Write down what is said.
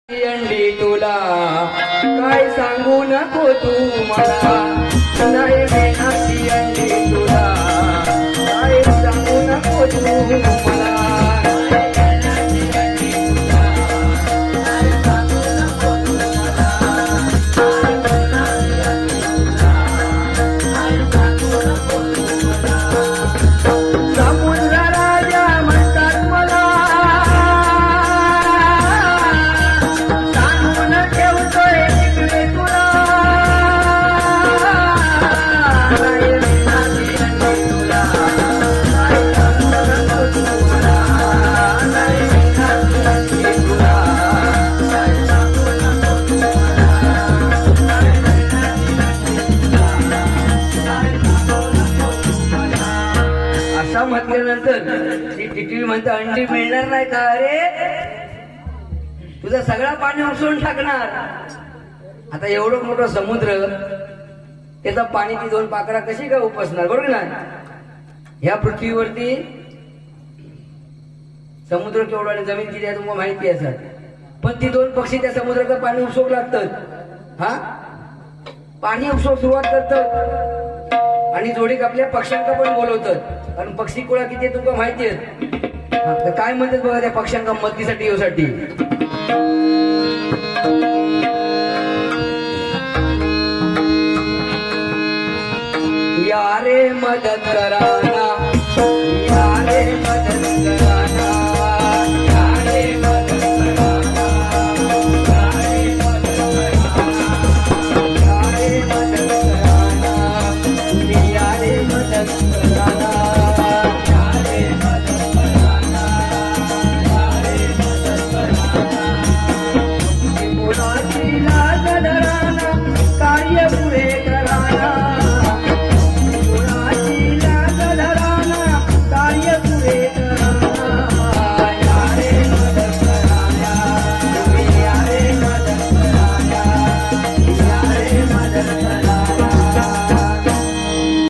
अंडी तुला काय सांगू नको तू मला, नाही देणारी अंडी तुला काय सांगू नको तू मला. म्हटल्यानंतर ती टिटवी म्हणते अंडी मिळणार नाही का रे, तुझा सगळा पाणी उपसून टाकणार. आता एवढं मोठं समुद्र, त्याचं पाणी ती दोन पाखरा कशी काय उपसणार, बरोबर ना. ह्या पृथ्वीवरती समुद्र केवढा आणि जमीन किती आहे तुम्हाला माहिती आहे सर, पण ती दोन पक्षी त्या समुद्राचं पाणी उपसू लागतात. हा पाणी उपसू सुरुवात करतात आणि जोडीक आपल्या पक्ष्यांका पण बोलवतात, कारण पक्षी कुळा किती आहे तुमका माहिती आहे. काय म्हणतात बघा त्या पक्ष्यांका मदतीसाठी येऊसाठी. या रे मदत